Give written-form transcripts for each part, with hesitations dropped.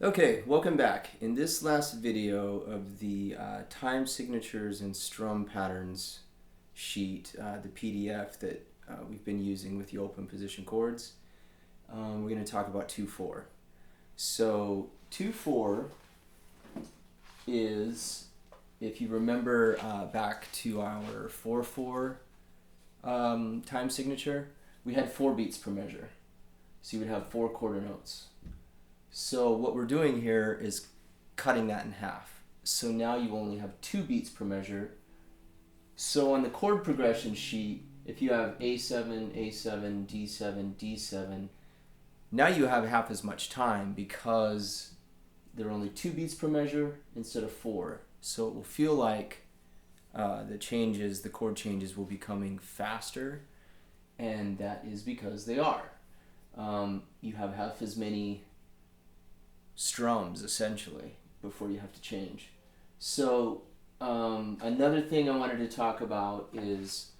Okay, welcome back. In this last video of the time signatures and strum patterns sheet, the PDF that we've been using with the open position chords, we're going to talk about 2/4. So 2/4 is, if you remember back to our 4/4 time signature, we had 4 beats per measure. So you would have 4 quarter notes. So what we're doing here is cutting that in half. So now you only have 2 beats per measure. So on the chord progression sheet, if you have A7, A7, D7, D7, now you have half as much time because there are only 2 beats per measure instead of 4. So it will feel like the chord changes will be coming faster, and that is because they are. You have half as many strums essentially before you have to change. So another thing I wanted to talk about is,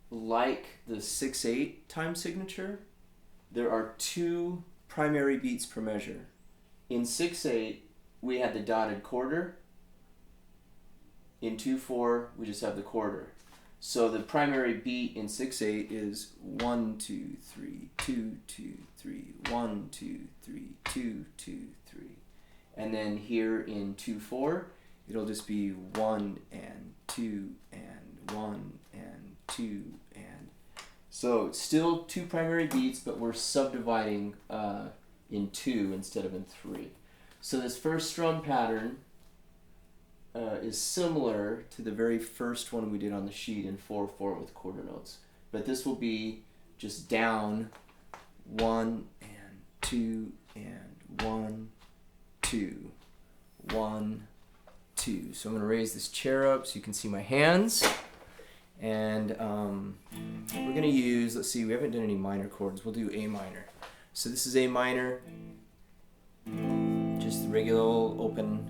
like the 6/8 time signature, there are 2 primary beats per measure. In 6/8 we had the dotted quarter. In 2/4 we just have the quarter. So the primary beat in 6/8 is 1 2 3 2 2 3 1 2 3 2 2 3, and then here in 2/4 it'll just be 1 and 2 and 1 and 2 and so it's still 2 primary beats, but we're subdividing in 2 instead of in 3. So this first strum pattern is similar to the very first one we did on the sheet in 4/4 with quarter notes. But this will be just down 1 and 2 and 1, 2, 1, 2. So I'm going to raise this chair up so you can see my hands. And we're going to use, let's see, we haven't done any minor chords. We'll do A minor. So this is A minor, just the regular old open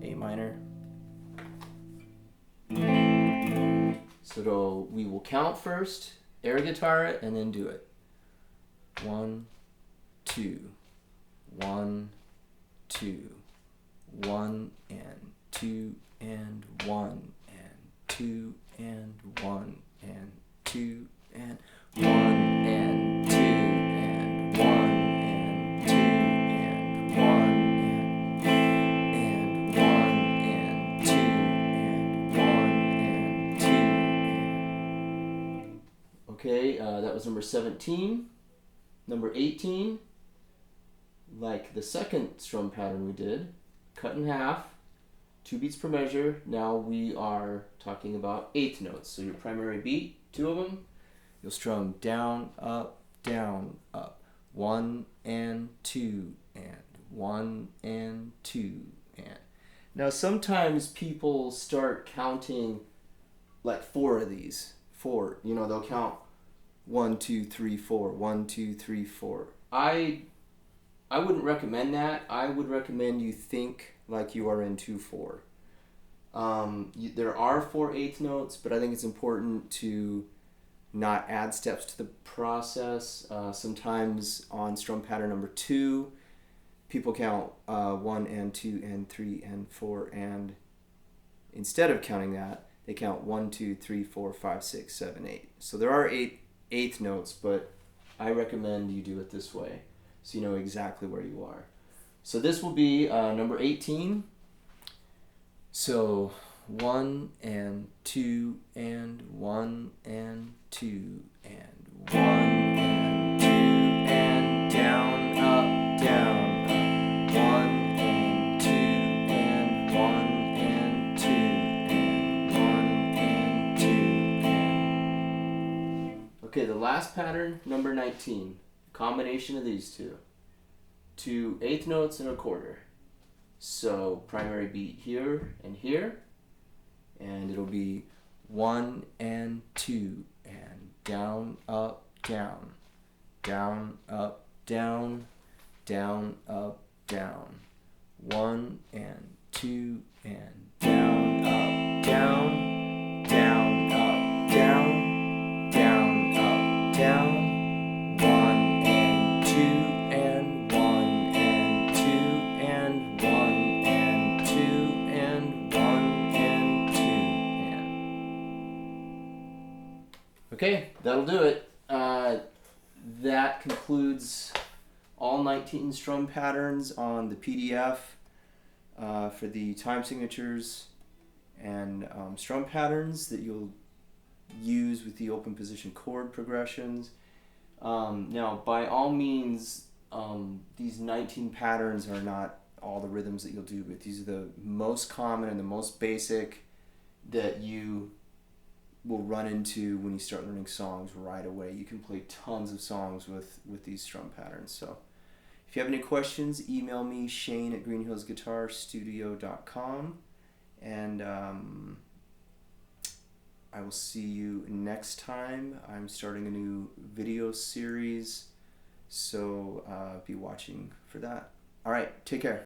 A minor. So we will count first, air guitar it, and then do it. 1, 2, 1, 2, 1 and 2 and 1 and 2 and 1 and 2 and 1 and 2 and 1 and 2 and 1 and 1 and 2 and 1 and 2 and... Okay, that was number 17. Number 18, like the second strum pattern we did, cut in half, 2 beats per measure. Now we are talking about eighth notes. So your primary beat, 2 of them, you'll strum down, up, 1 and 2 and 1 and 2 and. Now sometimes people start counting like 4 of these. 4, they'll count 1 2 3 4, 1 2 3 4. I wouldn't recommend that. I would recommend you think like you are in 2/4. There are 4 eighth notes, but I think it's important to not add steps to the process. Sometimes on strum pattern number 2, people count 1 and 2 and 3 and 4, and instead of counting that, they count 1 2 3 4 5 6 7 8. So there are 8 eighth notes, but I recommend you do it this way so you know exactly where you are. So this will be number 18. So 1 and 2 and 1 and 2 and 1 and 2 and down, up, down, up. 1 and 2 and 1 and 2 and 1 and 2 and... Okay, the last pattern, number 19. Combination of these two. 2 eighth notes and a quarter. So primary beat here, and it'll be 1 and 2 and down, up, down, down, up, down, down, up, down, 1 and 2 and down, up, down, down, up, down, down, up, down, 1 and 2 and 1 and 2 and Okay, that'll do it. That concludes all 19 strum patterns on the PDF for the time signatures and strum patterns that you'll use with the open position chord progressions. Now, by all means, these 19 patterns are not all the rhythms that you'll do, but these are the most common and the most basic that you will run into when you start learning songs right away. You can play tons of songs with these strum patterns. So if you have any questions, email me, shane@greenhillsguitarstudio.com, and I will see you next time. I'm starting a new video series, so be watching for that. All right, take care.